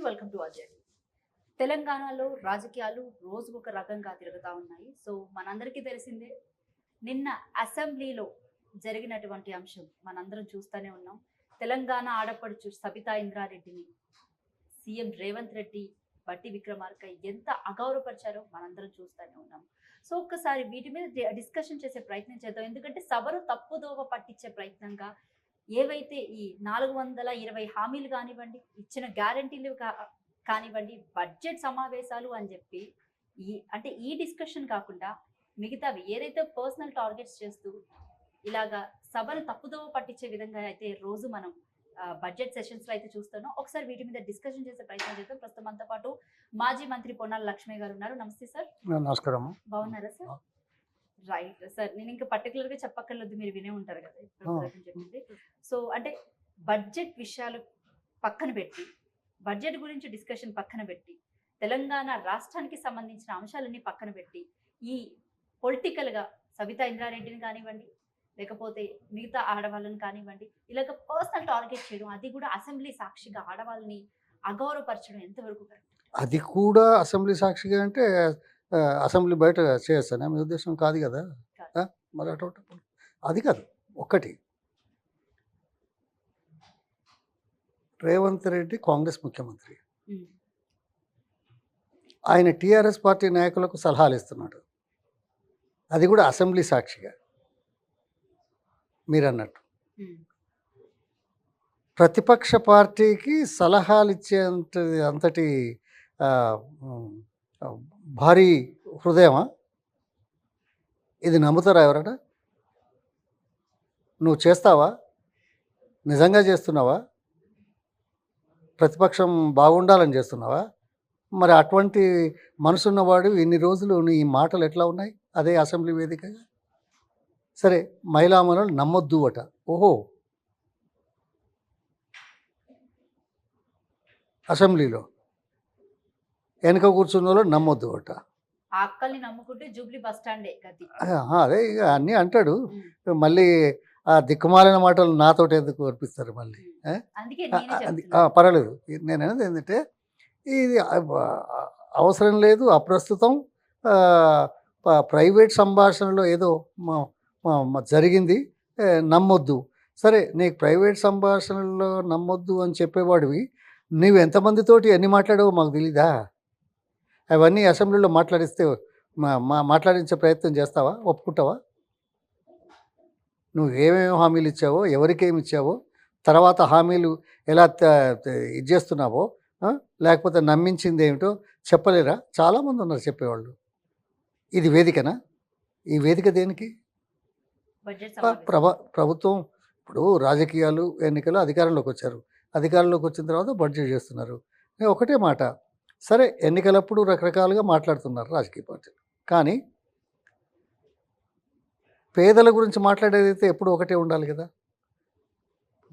Welcome to Ajay. తెలంగాణలో రాజకీయాలు రోజు ఒక రకంగా తిరుగుతూ ఉన్నాయి. సో మనందరికీ తెలిసిందే, నిన్న అసెంబ్లీలో జరిగినటువంటి అంశం మనందరం చూస్తూనే ఉన్నాం. తెలంగాణ ఆడపడుచు సబితా ఇంద్రారెడ్డిని సీఎం రేవంత్ రెడ్డి, బట్టి విక్రమార్క ఎంత అగౌరవపరిచారో మనందరం చూస్తూనే ఉన్నాం. సో ఒక్కసారి వీటి మీద డిస్కషన్ చేసే ప్రయత్నం చేద్దాం. ఎందుకంటే సభను తప్పుదోవ పట్టించే ప్రయత్నంగా ఏవైతే ఈ 420 హామీలు కానివ్వండి, ఇచ్చిన గ్యారంటీలు కానివ్వండి, బడ్జెట్ సమావేశాలు అని చెప్పి ఈ డిస్కషన్ కాకుండా మిగతావి ఏదైతే పర్సనల్ టార్గెట్స్ చేస్తూ ఇలాగా సభను తప్పుదోవ పట్టించే విధంగా అయితే రోజు మనం బడ్జెట్ సెషన్స్ లో అయితే చూస్తున్నాం. ఒకసారి వీటి మీద డిస్కషన్ చేసే ప్రయత్నం చేద్దాం. ప్రస్తుతం మనతో పాటు మాజీ మంత్రి పొన్నాల లక్ష్మి గారు ఉన్నారు. నమస్తే సార్. నమస్కారం. బాగున్నారా సార్? రైట్ సార్, నేను ఇంకా పర్టికులర్ గా చెప్పక్కర్లేదు, మీరు వినే ఉంటారు కదా చెప్పింది. సో అంటే బడ్జెట్ విషయాలు పక్కన పెట్టి, బడ్జెట్ గురించి డిస్కషన్ పక్కన పెట్టి, తెలంగాణ రాష్ట్రానికి సంబంధించిన అంశాలన్నీ పక్కన పెట్టి, ఈ పొలిటికల్ గా సబితా ఇంద్రారెడ్డిని కానివ్వండి, లేకపోతే మిగతా ఆడవాళ్ళని కానివ్వండి, ఇలాగ పర్సనల్ టార్గెట్ చేయడం, అది కూడా అసెంబ్లీ సాక్షిగా ఆడవాళ్ళని అగౌరవపరచడం ఎంతవరకు కరెక్ట్? అది కూడా అసెంబ్లీ సాక్షిగా అంటే అసెంబ్లీ బయట చేస్తాను మీ ఉద్దేశం కాదు కదా. మరి అటువంటి అది కాదు. ఒకటి, రేవంత్ రెడ్డి కాంగ్రెస్ ముఖ్యమంత్రి, ఆయన టీఆర్ఎస్ పార్టీ నాయకులకు సలహాలు ఇస్తున్నాడు. అది కూడా అసెంబ్లీ సాక్షిగా. మీరు అన్నట్టు ప్రతిపక్ష పార్టీకి సలహాలు అంతటి భారీ హృదయమా? ఇది నమ్ముతారా ఎవరన్నా? నువ్వు చేస్తావా? నిజంగా చేస్తున్నావా? ప్రతిపక్షం బాగుండాలని చేస్తున్నావా? మరి అటువంటి మనసున్నవాడు ఇన్ని రోజులు నీ మాటలు ఎట్లా ఉన్నాయి అదే అసెంబ్లీ వేదికగా? సరే, మహిళామణులు నమ్మొద్దు అట. ఓహో, అసెంబ్లీలో వెనక కూర్చున్న వాళ్ళు నమ్మొద్దు అట. అక్కల్ని నమ్ముకుంటే జూబ్లీ బస్ స్టాండే గతి. అదే ఇక అన్నీ అంటాడు. మళ్ళీ ఆ దిక్కుమాలిన మాటలు నాతోటి ఎందుకు అర్పిస్తారు మళ్ళీ? పర్వాలేదు. నేను అనేది ఏంటంటే, ఇది అవసరం లేదు, అప్రస్తుతం. ప్రైవేట్ సంభాషణలో ఏదో జరిగింది, నమ్మొద్దు. సరే, నీకు ప్రైవేట్ సంభాషణలో నమ్మొద్దు అని చెప్పేవాడివి, నువ్వు ఎంతమందితోటి ఎన్ని మాట్లాడావో మాకు తెలీదా? అవన్నీ అసెంబ్లీలో మాట్లాడిస్తే మాట్లాడించే ప్రయత్నం చేస్తావా? ఒప్పుకుంటావా? నువ్వు ఏమేమి హామీలు ఇచ్చావో, ఎవరికేమి ఇచ్చావో, తర్వాత హామీలు ఎలా ఇది చేస్తున్నావో, లేకపోతే నమ్మించింది ఏమిటో చెప్పలేరా? చాలామంది ఉన్నారు చెప్పేవాళ్ళు. ఇది వేదికనా? ఈ వేదిక దేనికి? ప్రభుత్వం ఇప్పుడు రాజకీయాలు, ఎన్నికలు, అధికారంలోకి వచ్చారు. అధికారంలోకి వచ్చిన తర్వాత బడ్జెట్ చేస్తున్నారు. ఒకటే మాట. సరే, ఎన్నికలప్పుడు రకరకాలుగా మాట్లాడుతున్నారు రాజకీయ పార్టీలు, కానీ పేదల గురించి మాట్లాడేదైతే ఎప్పుడు ఒకటే ఉండాలి కదా.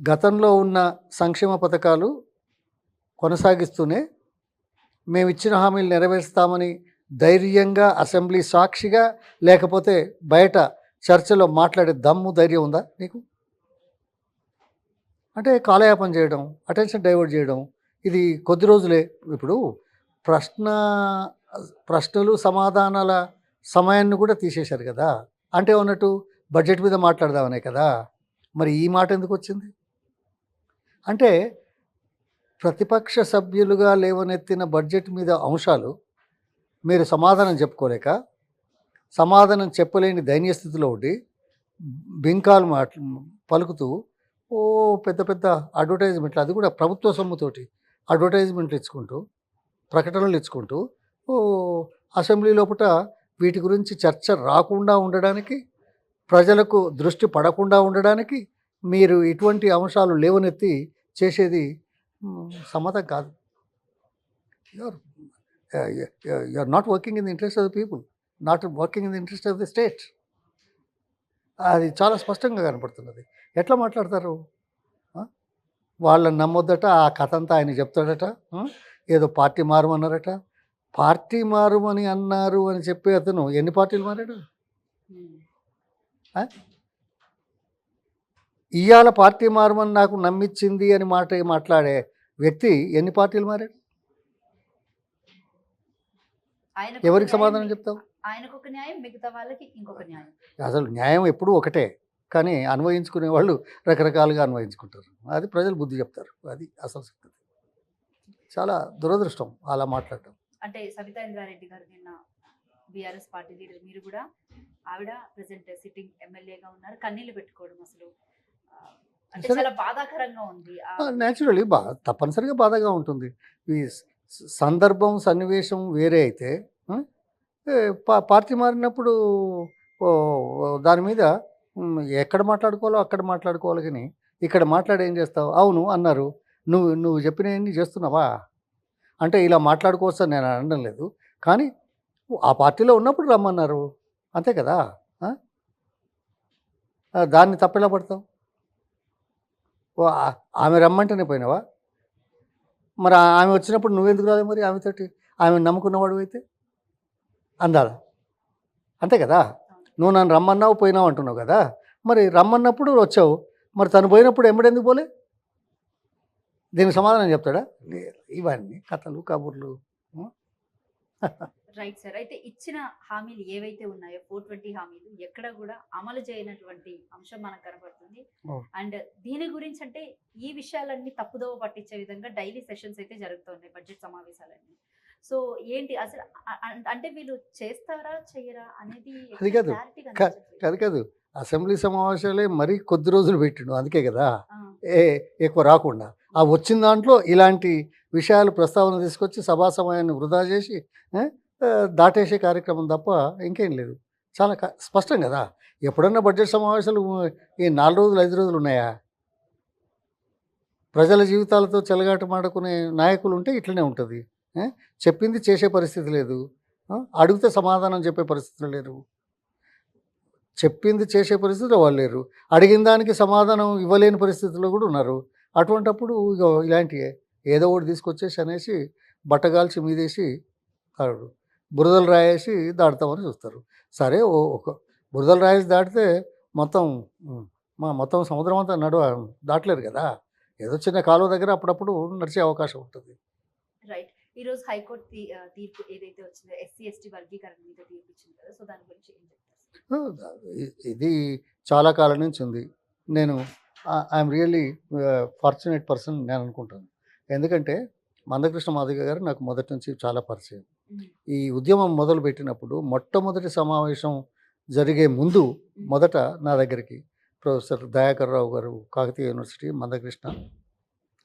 గతంలో ఉన్న సంక్షేమ పథకాలు కొనసాగిస్తూనే మేము ఇచ్చిన హామీలు నెరవేరుస్తామని ధైర్యంగా అసెంబ్లీ సాక్షిగా, లేకపోతే బయట చర్చలో మాట్లాడే దమ్ము, ధైర్యం ఉందా నీకు? అంటే కాలయాపన చేయడం, అటెన్షన్ డైవర్ట్ చేయడం, ఇది కొద్ది రోజులే. ఇప్పుడు ప్రశ్నలు సమాధానాల సమయాన్ని కూడా తీసేశారు కదా. అంటే ఉన్నట్టు బడ్జెట్ మీద మాట్లాడదామనే కదా. మరి ఈ మాట ఎందుకు వచ్చింది? అంటే ప్రతిపక్ష సభ్యులుగా లేవనెత్తిన బడ్జెట్ మీద అంశాలు మీరు సమాధానం చెప్పుకోలేక, సమాధానం చెప్పలేని దైన్యస్థితిలో ఉండి బింకాలు పలుకుతూ పెద్ద పెద్ద అడ్వర్టైజ్మెంట్లు, అది కూడా ప్రభుత్వ సొమ్ముతోటి అడ్వర్టైజ్మెంట్లు ఇచ్చుకుంటూ, ప్రకటనలు ఇచ్చుకుంటూ, అసెంబ్లీ లోపల వీటి గురించి చర్చ రాకుండా ఉండడానికి, ప్రజలకు దృష్టి పడకుండా ఉండడానికి మీరు ఇటువంటి అంశాలు లేవనెత్తి చేసేది సమ్మతం కాదు. You are not working in the interest of the people, not working in the interest of the state. అది చాలా స్పష్టంగా కనపడుతున్నది. ఎట్లా మాట్లాడతారు? వాళ్ళని నమ్మొద్దట, ఆ కథ అంతా ఆయన చెప్తాడట. ఏదో పార్టీ మారమన్నారట. పార్టీ మారుమని అన్నారు అని చెప్పి అతను ఎన్ని పార్టీలు మారాడు? ఇవాళ పార్టీ మారమని నాకు నమ్మించింది అని మాట్లాడే వ్యక్తి ఎన్ని పార్టీలు మారాడు? ఆయనకు ఎవరికి ఒక న్యాయం, సమాధానం చెప్తావు? ఆయనకు ఒక న్యాయం, మిగతా వాళ్ళకి ఇంకొక న్యాయం. అసలు న్యాయం ఎప్పుడూ ఒకటే. కానీ అన్వయించుకునే వాళ్ళు రకరకాలుగా అన్వయించుకుంటారు. అది ప్రజలు బుద్ధి చెప్తారు. అది అసలు సంగతి. చాలా దురదృష్టం అలా మాట్లాడటం. అంటే సబితా ఇంద్రారెడ్డి గారు నిన్న బీఆర్ఎస్ పార్టీ లీడర్, మీరు కూడా ఆవిడ ప్రెసెంట్ సిట్టింగ్ ఎమ్మెల్యేగా ఉన్నారు, కన్నీళ్లు పెట్టుకోవడం అసలు అంటే సరే. చాలా బాధాకరంగా ఉంది. న్యాచురలీ తప్పనిసరిగా బాధగా ఉంటుంది. ఈ సందర్భం, సన్నివేశం వేరే అయితే ఆ, పార్టీ మారినప్పుడు ఓ ఓ దాని మీద ఎక్కడ మాట్లాడుకోవాలో అక్కడ మాట్లాడుకోవాలి కానీ ఇక్కడ మాట్లాడి ఏం చేస్తావు? అవును అన్నారు. నువ్వు నువ్వు చెప్పినవన్నీ చేస్తున్నావా? అంటే ఇలా మాట్లాడుకోవచ్చు అని నేను అనడం లేదు. కానీ ఆ పార్టీలో ఉన్నప్పుడు రమ్మన్నారు. అంతే కదా! ఆ? దాన్ని తప్పెలా పడతావు? ఆమె రమ్మంటేనే పోయినావా? మరి ఆమె వచ్చినప్పుడు నువ్వెందుకు రాలేదు మరి ఆమెతోటి? ఆమెను నమ్ముకున్నవాడు అయితే అందాలా? అంతే కదా! నువ్వు నన్ను రమ్మన్నావు పోయినావు అంటున్నావు కదా! మరి రమ్మన్నప్పుడు వచ్చావు. మరి తను పోయినప్పుడు ఎంబడెందుకు పోలే? దీనికి సమాధానం చెప్తాడా? ఇవన్నీ కథలు, కబుర్లు. Right sir. అయితే ఇచ్చిన హామీలు ఏవైతే ఉన్నాయో 420 హామీలు ఎక్కడ కూడా అమలు చేయనటువంటి అంశం మనకు కనబడుతుంది. అండ్ దీని గురించి అంటే ఈ విషయాలన్నీ తప్పుదోవ పట్టించే విధంగా డైలీ సెషన్స్ అయితే జరుగుతున్నాయి, బడ్జెట్ సమావేశాలన్నీ. సో ఏంటి అసలు అంటే వీళ్ళు చేస్తారా చెయ్యరా అనేది అది కాదు. కాదు కాదు అసెంబ్లీ సమావేశాలే మరీ కొద్ది రోజులు పెట్టిండు. అందుకే కదా ఎక్కువ రాకుండా. ఆ వచ్చిన దాంట్లో ఇలాంటి విషయాలు ప్రస్తావన తీసుకొచ్చి సభా సమయాన్ని వృధా చేసి దాటేసే కార్యక్రమం తప్ప ఇంకేం లేదు. చాలా స్పష్టం కదా! ఎప్పుడన్నా బడ్జెట్ సమావేశాలు ఈ 4 రోజులు 5 రోజులు ఉన్నాయా? ప్రజల జీవితాలతో చెలగాటమాడుకునే నాయకులు ఉంటే ఇట్లనే ఉంటుంది. చెప్పింది చేసే పరిస్థితి లేదు. అడిగితే సమాధానం చెప్పే పరిస్థితులు లేరు. చెప్పింది చేసే పరిస్థితిలో వాళ్ళు లేరు. అడిగిన దానికి సమాధానం ఇవ్వలేని పరిస్థితుల్లో కూడా ఉన్నారు. అటువంటప్పుడు ఇలాంటివే ఏదో ఒకటి తీసుకొచ్చేసి అనేసి బట్టగాల్చి మీదేసి బురదలు రాయేసి దాటుతామని చూస్తారు. సరే ఒక బురదలు రాయేసి దాటితే మొత్తం మొత్తం సముద్రం అంతా దాటలేరు కదా! ఏదో చిన్న కాలువ దగ్గర అప్పుడప్పుడు నడిచే అవకాశం ఉంటుంది. రైట్. ఈరోజు హైకోర్టు తీర్పు ఏదైతే వచ్చిందో ఎస్సీ ఎస్టీ వర్గీకరణ మీద తీర్పు ఇచ్చింది కదా, సో దాని గురించి ఏం చెప్తారు? ఇది చాలా కాలం నుంచి ఉంది. నేను ఐఎమ్ రియల్లీ ఫార్చునేట్ పర్సన్ నేను అనుకుంటాను. ఎందుకంటే మందకృష్ణ మాదిగ గారు నాకు మొదటి నుంచి చాలా పరిచయం. ఈ ఉద్యమం మొదలుపెట్టినప్పుడు మొట్టమొదటి సమావేశం జరిగే ముందు మొదట నా దగ్గరికి ప్రొఫెసర్ దయాకర్ రావు గారు కాకతీయ యూనివర్సిటీ, మందకృష్ణ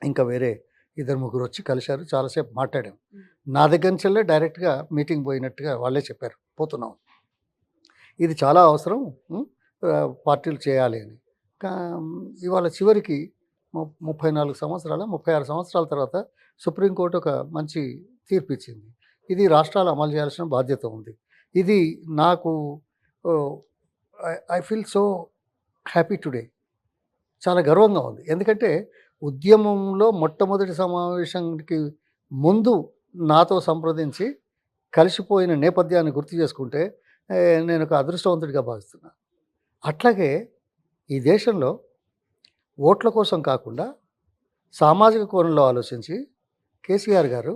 ఇంకా వేరే 2-3 వచ్చి కలిశారు. చాలాసేపు మాట్లాడాం. నా దగ్గర నుంచెల్లే డైరెక్ట్గా మీటింగ్ పోయినట్టుగా వాళ్ళే చెప్పారు, పోతున్నాం, ఇది చాలా అవసరం, పార్టీలు చేయాలి అని. ఇవాళ చివరికి 34 సంవత్సరాల 36 సంవత్సరాల తర్వాత సుప్రీంకోర్టు ఒక మంచి తీర్పు ఇచ్చింది. ఇది రాష్ట్రాలు అమలు చేయాల్సిన బాధ్యత ఉంది. ఇది నాకు I feel so happy today. చాలా గర్వంగా ఉంది. ఎందుకంటే ఉద్యమంలో మొట్టమొదటి సమావేశానికి ముందు నాతో సంప్రదించి కలిసిపోయిన నేపథ్యాన్ని గుర్తు చేసుకుంటే నేను ఒక అదృష్టవంతుడిగా భావిస్తున్నాను. అట్లాగే ఈ దేశంలో ఓట్ల కోసం కాకుండా సామాజిక కోణంలో ఆలోచించి కేసీఆర్ గారు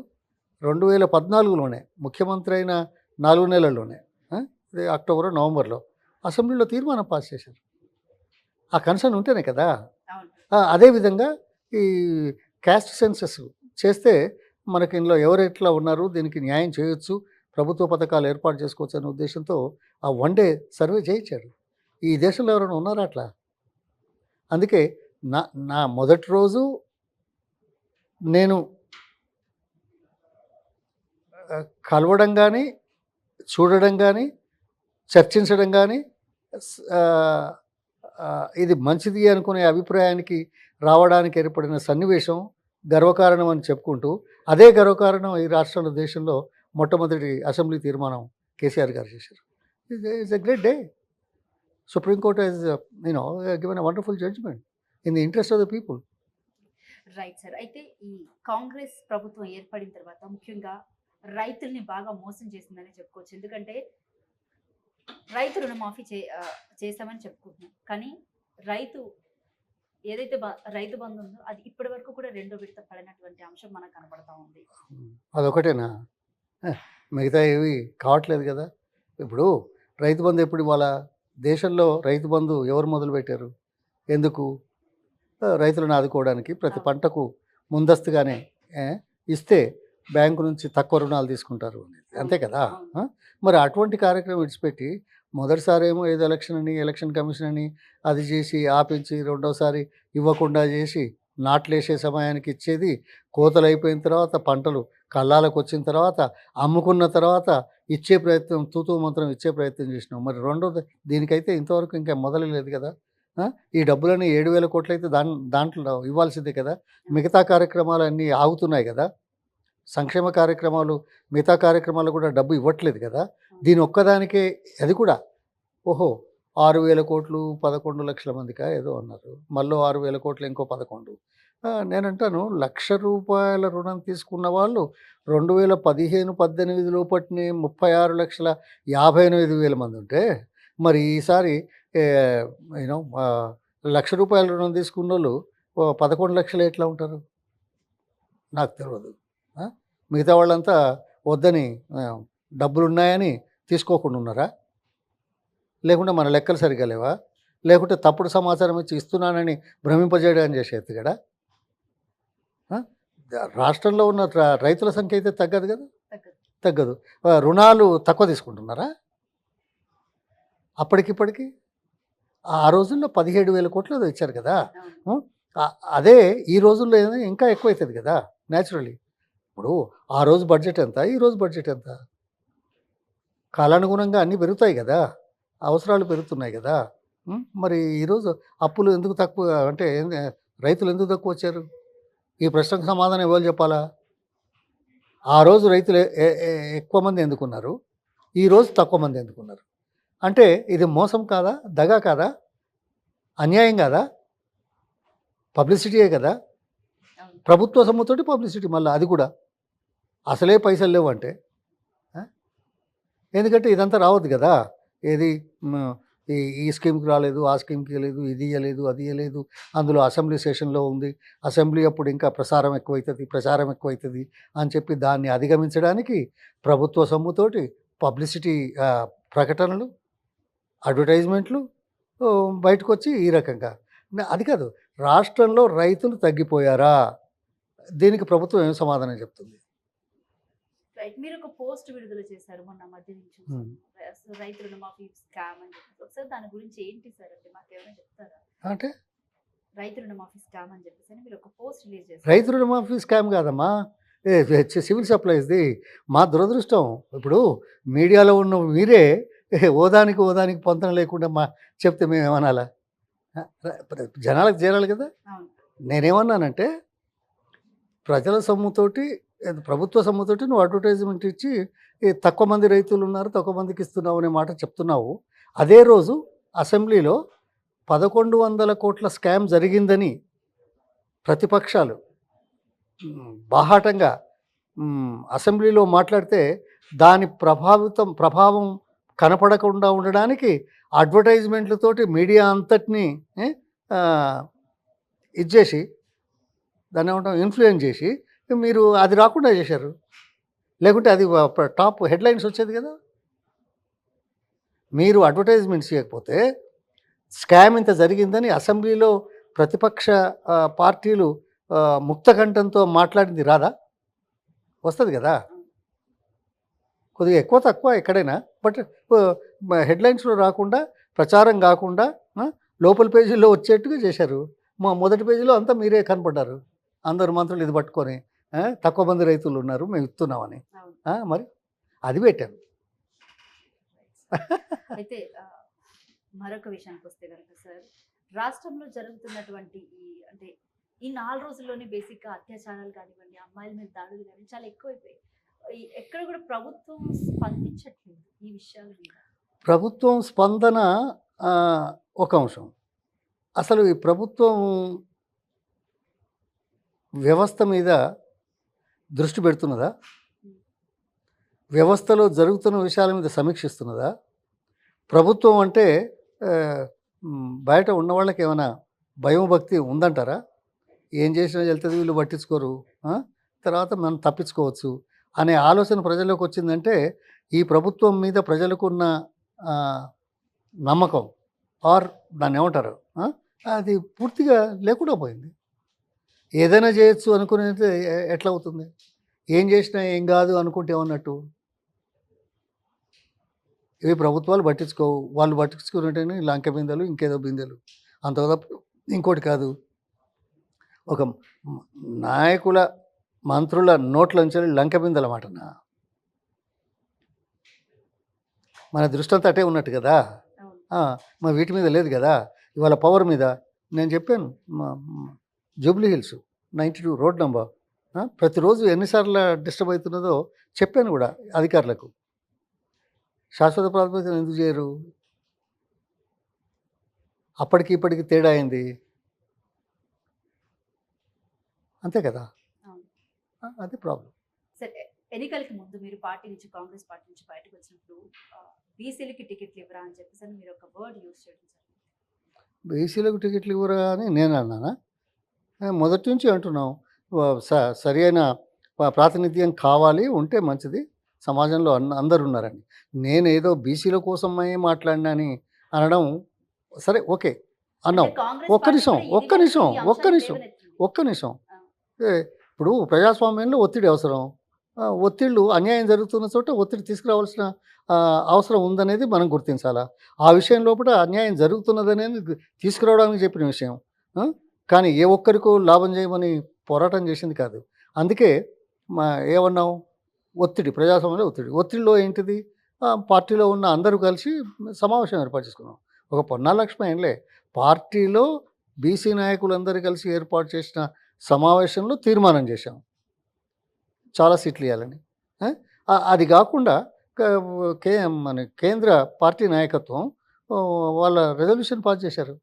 2014లోనే ముఖ్యమంత్రి అయిన 4 నెలల్లోనే ఇది అక్టోబర్ నవంబర్లో అసెంబ్లీలో తీర్మానం పాస్ చేశారు. ఆ కన్సర్న్ ఉంటేనే కదా. అదేవిధంగా ఈ క్యాస్ట్ సెన్సెస్ చేస్తే మనకి ఇందులో ఎవరు ఎట్లా ఉన్నారు, దీనికి న్యాయం చేయొచ్చు, ప్రభుత్వ పథకాలు ఏర్పాటు చేసుకోవచ్చు అనే ఉద్దేశంతో ఆ 1 డే సర్వే చేయించాడు. ఈ దేశంలో ఎవరైనా ఉన్నారా అట్లా? అందుకే నా మొదటి రోజు నేను కలవడం కానీ, చూడడం కానీ, చర్చించడం కానీ, ఇది మంచిది అనుకునే అభిప్రాయానికి రావడానికి ఏర్పడిన సన్నివేశం గర్వకారణం అని చెప్పుకుంటూ, అదే గర్వకారణం ఈ రాష్ట్రంలో దేశంలో మొట్టమొదటి అసెంబ్లీ తీర్మానం కేసీఆర్ గారు చేశారు. It's a great day. Supreme Court has, given a wonderful judgment in the interest of the people. Right sir. అయితే ఈ కాంగ్రెస్ ప్రభుత్వం ఏర్పడిన తర్వాత ముఖ్యంగా రైతుల్ని బాగా మోసం చేసిందని చెప్పుకోవచ్చు. ఎందుకంటే రైతు రుణమాఫీ చేస్తామని చెప్పుకుంటున్నాం, కానీ ఏదైతే రైతు బంధు ఉందో అది ఇప్పటి వరకు కూడా 2వ విడత పడినటువంటి అంశం మనకు కనబడతా ఉంది. అదొకటేనా? మిగతా ఏవి కావట్లేదు కదా. ఇప్పుడు రైతు బంధు ఎప్పుడు ఇవాళ దేశంలో రైతు బంధు ఎవరు మొదలుపెట్టారు? ఎందుకు? రైతులను ఆదుకోవడానికి ప్రతి అవును. పంటకు ముందస్తుగానే ఏ, ఇస్తే బ్యాంకు నుంచి తక్కువ రుణాలు తీసుకుంటారు అనేది. అంతే అవును. కదా. అవును. ఆ? మరి అటువంటి కార్యక్రమం విడిచిపెట్టి మొదటిసారి ఏమో ఏదో ఎలక్షన్ అని ఎలక్షన్ కమిషన్ అని అది చేసి ఆపించి రెండోసారి ఇవ్వకుండా చేసి నాట్లేసే సమయానికి ఇచ్చేది, కోతలు అయిపోయిన తర్వాత పంటలు కళ్ళాలకు వచ్చిన తర్వాత అమ్ముకున్న తర్వాత ఇచ్చే ప్రయత్నం తూతూ మంత్రం ఇచ్చే ప్రయత్నం చేసినాం. మరి రెండోది దీనికైతే ఇంతవరకు ఇంకా మొదలు లేదు కదా. ఆ? ఈ డబ్బులని 7,000 కోట్లు అయితే దాంట్లో ఇవ్వాల్సిందే కదా. మిగతా కార్యక్రమాలన్నీ ఆగుతున్నాయి కదా. సంక్షేమ కార్యక్రమాలు మిగతా కార్యక్రమాలు కూడా డబ్బు ఇవ్వట్లేదు కదా. దీని ఒక్కదానికే అది కూడా ఓహో 6,000 కోట్లు 11 లక్షల మందికా ఏదో అన్నారు. మళ్ళీ 6,000 కోట్లు ఇంకో 11. నేనంటాను ₹1,00,000 రుణం తీసుకున్న వాళ్ళు 2015-18 లోపటిని 36,58,000 మంది ఉంటే మరి ఈసారి యూనో ₹1,00,000 రుణం తీసుకున్న వాళ్ళు 11 లక్షలు ఎట్లా ఉంటారు నాకు తెలియదు. ఆ? మిగతా వాళ్ళంతా వద్దని డబ్బులున్నాయని తీసుకోకుండా ఉన్నారా? లేకుంటే మన లెక్కలు సరిగ్గా లేవా? లేకుంటే తప్పుడు సమాచారం ఇచ్చి ఇస్తున్నానని భ్రమింపజేయడం చేసే ఎత్తుగడా? ఆ? రాష్ట్రంలో ఉన్న రైతుల సంఖ్య అయితే తగ్గదు కదా. తగ్గదు. తగ్గదు. రుణాలు తక్కువ తీసుకుంటున్నారా అప్పటికిప్పటికి? ఆ రోజుల్లో 17,000 కోట్లు ఏదో ఇచ్చారు కదా. అవును. అదే ఈ రోజుల్లో ఏదో ఇంకా ఎక్కువ అవుతుంది కదా న్యాచురలీ. ఇప్పుడు ఆ రోజు బడ్జెట్ ఎంత, ఈ రోజు బడ్జెట్ ఎంత? కాలానుగుణంగా అన్నీ పెరుగుతాయి కదా, అవసరాలు పెరుగుతున్నాయి కదా. మరి ఈరోజు అప్పులు ఎందుకు తక్కువ అంటే రైతులు ఎందుకు తక్కువ వచ్చారు? ఈ ప్రశ్నకు సమాధానం ఎవరు చెప్పాలా? ఆ రోజు రైతులు ఎక్కువ మంది ఎందుకున్నారు, ఈరోజు తక్కువ మంది ఎందుకున్నారు? అంటే ఇది మోసం కాదా, దగా కాదా, అన్యాయం కాదా, పబ్లిసిటీయే కదా. అవును. ప్రభుత్వ సొమ్ముతోటి పబ్లిసిటీ, మళ్ళీ అది కూడా అసలే పైసలు లేవు అంటే. ఎందుకంటే ఇదంతా రావద్దు కదా. ఏది ఈ స్కీమ్కి రాలేదు, ఆ స్కీమ్కి లేదు, ఇది ఇవ్వలేదు, అది ఇవ్వలేదు, అందులో అసెంబ్లీ సెషన్లో ఉంది, అసెంబ్లీ అప్పుడు ఇంకా ప్రచారం ఎక్కువవుతుంది అని చెప్పి దాన్ని అధిగమించడానికి ప్రభుత్వ సొమ్ముతోటి పబ్లిసిటీ ప్రకటనలు, అడ్వర్టైజ్మెంట్లు బయటకు వచ్చి ఈ రకంగా. అది కాదు, రాష్ట్రంలో రైతులు తగ్గిపోయారా? దీనికి ప్రభుత్వం ఏం సమాధానం చెప్తుంది? రైట్. మీరు ఒక పోస్ట్ విడుదల చేశారు మొన్న మధ్య నుంచి రైతు రుణమాఫీ స్కామ్ అని చెప్పి. ఒకసారి దాని గురించి ఏంటి సార్ అంటే మాకు ఏమైనా చెప్తారా? అంటే రైతు రుణమాఫీ స్కామ్ అని చెప్పేసి మీరు ఒక పోస్ట్ రిలీజ్ చేశారు. రైతు రుణమాఫీ స్కామ్ కాదమ్మా, సివిల్ సప్లైస్ది. మా దురదృష్టం ఇప్పుడు మీడియాలో ఉన్న మీరే ఓదానికి పొంతన లేకుండా చెప్తే మేము ఏమనాలా? జనాలకు చేరాలి కదా. అవును. నేనేమన్నానంటే ప్రజల సొమ్ముతోటి ప్రభుత్వ సొమ్ముతోటి నువ్వు అడ్వర్టైజ్మెంట్ ఇచ్చి తక్కువ మంది రైతులు ఉన్నారు, తక్కువ మందికి ఇస్తున్నావు అనే మాట చెప్తున్నావు. అదే రోజు అసెంబ్లీలో 1,100 కోట్ల స్కామ్ జరిగిందని ప్రతిపక్షాలు బాహాటంగా అసెంబ్లీలో మాట్లాడితే దాని ప్రభావం కనపడకుండా ఉండడానికి అడ్వర్టైజ్మెంట్లతోటి మీడియా అంతటినీ ఇచ్చేసి దాన్ని ఏమంటాం ఇన్ఫ్లుయెన్స్ చేసి మీరు అది రాకుండా చేశారు. లేకుంటే అది టాప్ హెడ్లైన్స్ వచ్చేది కదా. మీరు అడ్వర్టైజ్మెంట్స్ చేయకపోతే స్కామ్ ఇంత జరిగిందని అసెంబ్లీలో ప్రతిపక్ష పార్టీలు ముక్తకంఠంతో మాట్లాడింది రాదా? వస్తుంది కదా. కొద్దిగా ఎక్కువ తక్కువ ఎక్కడైనా, బట్ హెడ్లైన్స్లో రాకుండా, ప్రచారం కాకుండా లోపల పేజీల్లో వచ్చేట్టుగా చేశారు. మొదటి పేజీలో అంతా మీరే కనపడ్డారు, అందరు మంత్రులు ఇది పట్టుకొని తక్కువ మంది రైతులు ఉన్నారు మేము ఇస్తున్నామని. మరి అది పెట్టాను. అయితే మరొక విషయానికి వస్తే కనుక సార్, రాష్ట్రంలో జరుగుతున్నటువంటి అంటే ఈ 4 రోజుల్లోనే బేసిక్గా అత్యాచారాలు కానివ్వండి, అమ్మాయిల మీద దాడులు కానీ చాలా ఎక్కువైపోయాయి. ఎక్కడ కూడా ప్రభుత్వం స్పందించట్లేదు ఈ విషయాల మీద. ప్రభుత్వం స్పందన ఒక అంశం. అసలు ఈ ప్రభుత్వం వ్యవస్థ మీద దృష్టి పెడుతున్నదా? వ్యవస్థలో జరుగుతున్న విషయాల మీద సమీక్షిస్తున్నదా? ప్రభుత్వం అంటే బయట ఉన్న వాళ్ళకి ఏమైనా భయం భక్తి ఉందంటారా? ఏం చేసినా వెళ్తుంది, వీళ్ళు పట్టించుకోరు, తర్వాత మనం తప్పించుకోవచ్చు, అనే ఆలోచన ప్రజల్లోకి వచ్చిందంటే ఈ ప్రభుత్వం మీద ప్రజలకున్న ఆ, నమ్మకం ఆర్ దాన్ని ఏమంటారు అది పూర్తిగా లేకుండా పోయింది. ఏదైనా చేయొచ్చు అనుకునేది ఎట్లా అవుతుంది? ఏం చేసినా ఏం కాదు అనుకుంటే ఏమన్నట్టు? ఇవి ప్రభుత్వాలు పట్టించుకోవు. వాళ్ళు పట్టించుకున్నట్టేనే లంక బిందెలు, ఇంకేదో బిందెలు. అంత తప్ప ఇంకోటి కాదు. ఒక నాయకుల, మంత్రుల నోట్లోంచి లంక బిందెల మాటనా? మన దృష్టి అంతా అటే ఉన్నట్టు కదా. మా వీటి మీద లేదు కదా. ఇవాళ పవర్ మీద నేను చెప్పాను. జూబ్లీ హిల్స్ 92 రోడ్ నంబర్ ప్రతిరోజు ఎన్నిసార్లు డిస్టర్బ్ అవుతున్నదో చెప్పాను కూడా అధికారులకు. శాశ్వత ప్రాతిపదికన ఎందుకు చేయరు? అప్పటికి ఇప్పటికి తేడా అయింది అంతే కదా. అదే ప్రాబ్లం. సరే, ఎన్నికలకి ముందు మీరు పార్టీ నుంచి, కాంగ్రెస్ పార్టీ నుంచి బయటకు వచ్చినప్పుడు బీసీలకి టికెట్లు ఇవ్వరా అని చెప్పేసి మీరు ఒక వర్డ్ యూజ్ చేయడం జరిగింది. బీసీలకు టికెట్లు ఇవ్వరా అని నేను అన్నానా? మొదటి నుంచి అంటున్నాం. సరి అయిన ప్రాతినిధ్యం కావాలి, ఉంటే మంచిది. సమాజంలో అందరు ఉన్నారని. నేను ఏదో బీసీల కోసమే మాట్లాడినని అనడం సరే, ఓకే అన్నాం. అంటే కాంగ్రెస్ ఒక్క పార్టీ నిమిషం, కూడా ఇది ఒక్క వరకు నిమిషం, ఈ ఒక్క అంశాన్ని నిమిషం, లేవనెత్తింది. ఒక్క నిమిషం. ఇప్పుడు ప్రజాస్వామ్యంలో ఒత్తిడి అవసరం. ఒత్తిళ్ళు అన్యాయం జరుగుతున్న చోట ఒత్తిడి తీసుకురావాల్సిన అవసరం ఉందనేది మనం గుర్తించాలా. ఆ విషయం లోపల అన్యాయం జరుగుతున్నదనేది తీసుకురావడానికి చెప్పిన విషయం. ఆ? కానీ ఏ ఒక్కరికో లాభం చేయమని పోరాటం చేసింది కాదు. అందుకే ఏమన్నాం? ఒత్తిడి, ప్రజాస్వామ్యంలో ఒత్తిడి. ఒత్తిడిలో ఏంటిది? పార్టీలో ఉన్న అందరూ కలిసి సమావేశం ఏర్పాటు చేసుకున్నాం. ఒక పొన్నాల లక్ష్మి ఏంలే, పార్టీలో బీసీ నాయకులందరూ కలిసి ఏర్పాటు చేసిన సమావేశంలో తీర్మానం చేశాం చాలా సీట్లు ఇవ్వాలని. అది కాకుండా మన కేంద్ర పార్టీ నాయకత్వం వాళ్ళ రెజల్యూషన్ పాస్ చేశారు.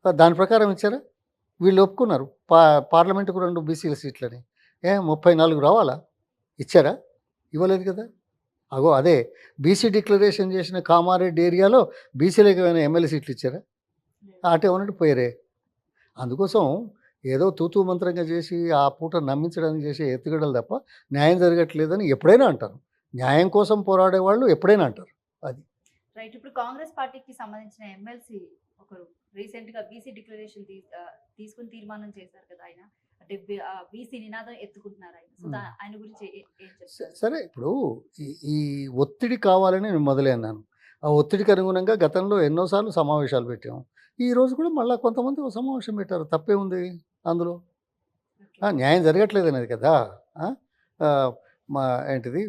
దాని ప్రకారం ఇచ్చారా? వీళ్ళు ఒప్పుకున్నారు పార్లమెంటుకు 2 బీసీల సీట్లని. 34 రావాలా? ఇచ్చారా? ఇవ్వలేదు కదా. అగో అదే బీసీ డిక్లరేషన్ చేసిన కామారెడ్డి ఏరియాలో బీసీలకు ఏమైనా ఎమ్మెల్యే సీట్లు ఇచ్చారా? అటే ఉన్నట్టు పోయారే. అందుకోసం ఏదో తూతూ మంత్రంగా చేసి ఆ పూట నమ్మించడానికి చేసే ఎత్తుగడలు తప్ప న్యాయం జరగట్లేదని ఎప్పుడైనా అంటారు. న్యాయం కోసం పోరాడే వాళ్ళు ఎప్పుడైనా అంటారు. అది రైట్. ఇప్పుడు కాంగ్రెస్ పార్టీకి సంబంధించిన ఎమ్మెల్సీ ఒకరు రీసెంట్ గా బీసీ డిక్లరేషన్ తీసుకుని తీర్మానం చేశారు కదా ఆయన. అంటే బీసీ నినాదం ఎత్తుకుంటున్నారు ఆయన. సో ఆయన గురించి ఏం చెప్తారు? సరే, ఇప్పుడు ఈ ఒత్తిడి కావాలని నేను మొదలే అన్నాను. ఆ ఒత్తిడికి అనుగుణంగా గతంలో ఎన్నోసార్లు సమావేశాలు పెట్టాము. ఈ రోజు కూడా మళ్ళీ కొంతమంది ఒక సమావేశం పెట్టారు. తప్పే ఉంది అందులో? న్యాయం జరగట్లేదు అనేది కదా. మా ఏంటిది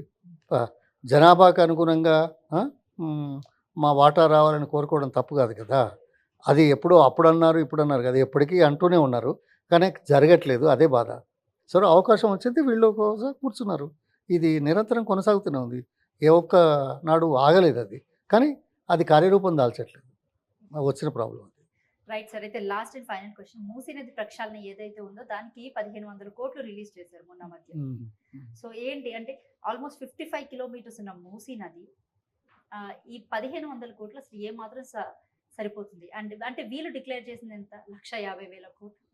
జనాభాకు అనుగుణంగా మా వాటా రావాలని కోరుకోవడం తప్పు కాదు కదా. అది ఎప్పుడో అప్పుడు అన్నారు, ఇప్పుడు అన్నారు కదా. ఎప్పటికీ అంటూనే ఉన్నారు, కానీ జరగట్లేదు. అదే బాధ. సరే, అవకాశం వచ్చింది, వీళ్ళు కోసం కూర్చున్నారు. ఇది నిరంతరం కొనసాగుతూనే ఉంది. ఏ ఒక్క నాడు ఆగలేదు అది. కానీ అది కార్యరూపం దాల్చట్లేదు. వచ్చిన ప్రాబ్లం. Right sir. అయితే last and final question, Musi నది ప్రక్షాళన ఏదైతే ఉందో దానికి 1500 కోట్లు రిలీజ్ చేశారు మొన్న మధ్య. సో ఏంటి అంటే ఆల్మోస్ట్ 55 కిలోమీటర్స్ ఉన్న మూసీ నది ఈ 1500 కోట్లు అసలు ఏ మాత్రం సరిపోతుంది? అంటే వీళ్ళు డిక్లేర్ చేసింది ఎంత? 1,50,000 కోట్లు.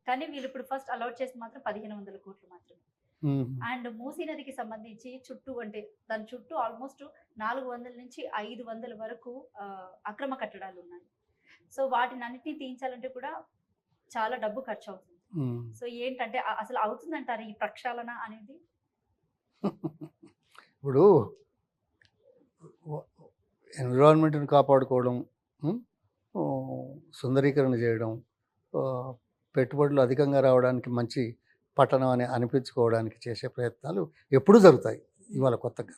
కానీ వీళ్ళు ఇప్పుడు ఫస్ట్ అలాట్ చేసి మాత్రం 1500 కోట్లు మాత్రమే. అండ్ మూసీ నదికి సంబంధించి చుట్టూ, అంటే దాని చుట్టూ ఆల్మోస్ట్ 400 నుంచి 500 వరకు అక్రమ కట్టడాలు ఉన్నాయి. సో వాటిని అన్నిటిని తీయించాలంటే కూడా చాలా డబ్బు ఖర్చు అవుతుంది. సో ఏంటంటే అసలు అవుతుందంటారు ఈ ప్రక్షాళన అనేది? ఇప్పుడు ఎన్విరాన్మెంట్ని కాపాడుకోవడం, సుందరీకరణ చేయడం, పెట్టుబడులు అధికంగా రావడానికి, మంచి పట్టణం అని అనిపించుకోవడానికి చేసే ప్రయత్నాలు ఎప్పుడూ జరుగుతాయి, ఇవాళ కొత్తగా.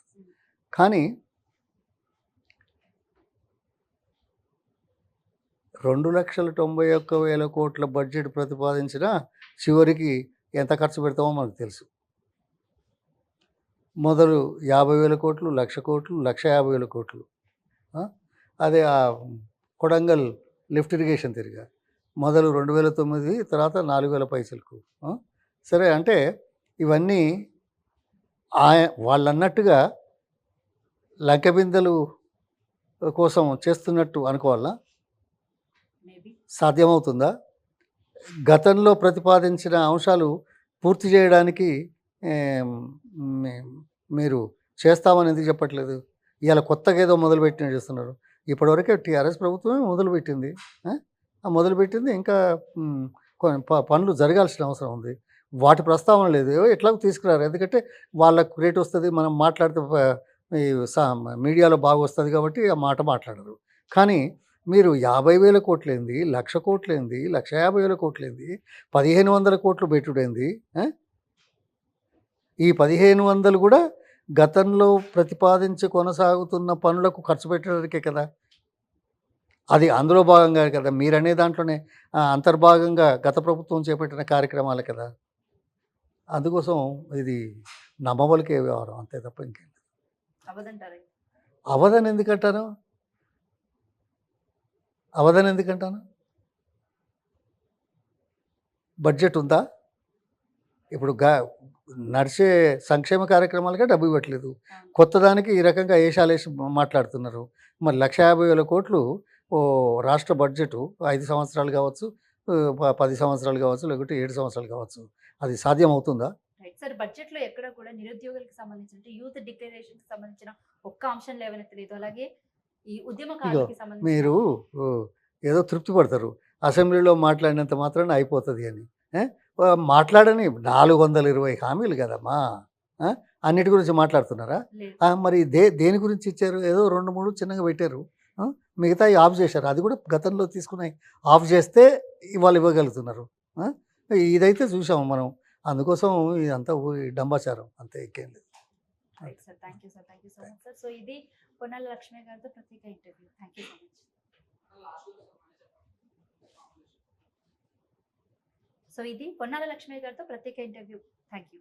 కానీ 2,91,000 కోట్ల బడ్జెట్ ప్రతిపాదించినా చివరికి ఎంత ఖర్చు పెడతామో మనకు తెలుసు. మొదలు 50,000 కోట్లు, 1,00,000 కోట్లు, 1,50,000 కోట్లు. అదే ఆ కొడంగల్ లిఫ్ట్ ఇరిగేషన్ తిరిగా మొదలు 2009, తర్వాత 4,000 పైసలకు. సరే, అంటే ఇవన్నీ వాళ్ళన్నట్టుగా లంకెబిందెలు కోసం చేస్తున్నట్టు అనుకోవాలా? సాధ్యమవుతుందా? గతంలో ప్రతిపాదించిన అంశాలు పూర్తి చేయడానికి ఏం, మీ- మీరు చేస్తామని ఎందుకు చెప్పట్లేదు? ఇవాళ కొత్తగా ఏదో మొదలుపెట్టిన చేస్తున్నారు. ఇప్పటివరకే టీఆర్ఎస్ ప్రభుత్వమే మొదలుపెట్టింది. ఆ? ఆ మొదలుపెట్టింది ఇంకా పనులు జరగాల్సిన అవసరం ఉంది. వాటి ప్రస్తావన లేదు. ఏవో ఎట్లాగో తీసుకురారు. ఎందుకంటే వాళ్ళకు రేట్ వస్తుంది, మనం మాట్లాడితే ఈ మీడియాలో బాగా వస్తుంది కాబట్టి ఆ మాట మాట్లాడరు. కానీ మీరు 50,000 కోట్లేంది, 1,00,000 కోట్లేంది, 1,50,000 కోట్లేంది, 1,500 కోట్లు పెట్టుడేంది? ఆ? ఈ 1,500 కూడా గతంలో ప్రతిపాదించి కొనసాగుతున్న పనులకు ఖర్చు పెట్టడానికే కదా! అది అందులో భాగంగా కదా! మీరనే దాంట్లోనే అంతర్భాగంగా గత ప్రభుత్వం చేపట్టిన కార్యక్రమాలే కదా! అందుకోసం ఇది నమ్మబలికే వ్యవహారం అంతే తప్ప ఇంకేం లేదు. అవదంటారు. అవదని ఎందుకంటాను? అవదని ఎందుకంటాను? బడ్జెట్ ఉందా? ఇప్పుడు నడిచే సంక్షేమ కార్యక్రమాలకే డబ్బు ఇవ్వట్లేదు. కొత్తదానికి ఈ రకంగా ఏషాలేసి మాట్లాడుతున్నారు. మరి 1,50,000 కోట్లు రాష్ట్ర బడ్జెటు 5 సంవత్సరాలు కావచ్చు, 10 సంవత్సరాలు కావచ్చు, లేకుంటే 7 సంవత్సరాలు కావచ్చు. అది సాధ్యమవుతుందా? రైట్ సార్, బడ్జెట్ లో ఎక్కడ కూడా నిరుద్యోగులకు సంబంధించిన యూత్ డిక్లరేషన్ కి సంబంధించిన ఒక్క అంశం లేవనెత్తలేదు. అలాగే ఈ ఇగో ఉద్యమకారులకి సంబంధించిన మీరు ఓ, ఏదో తృప్తి పడతారు. అసెంబ్లీలో మాట్లాడినంత మాత్రాన అయిపోతుంది అని. ఏ? మాట్లాడని 420 హామీలు కదమ్మా. ఆ? అన్నిటి గురించి మాట్లాడుతున్నారా? లేదు. మరి దేని గురించి ఇచ్చారు? ఏదో 2, 3 చిన్నగా పెట్టారు. మిగతాయి ఆఫ్ చేశారు. అది కూడా గతంలో తీసుకున్నాయి ఆఫ్ చేస్తే ఇవాళ ఇవ్వగలుగుతున్నారు. ఆ? ఇదైతే చూసాము మనం. అందుకోసం ఇదంతా డంబాచారం అంతే, ఇంకేం లేదు. Right sir, thank you sir, thank you so much sir. So ఇది పొన్నాల లక్ష్మి గారితో ప్రత్యేక interview. Thank you so much. So ఇది పొన్నాల లక్ష్మి గారితో ప్రత్యేక ఇంటర్వ్యూ. Thank you.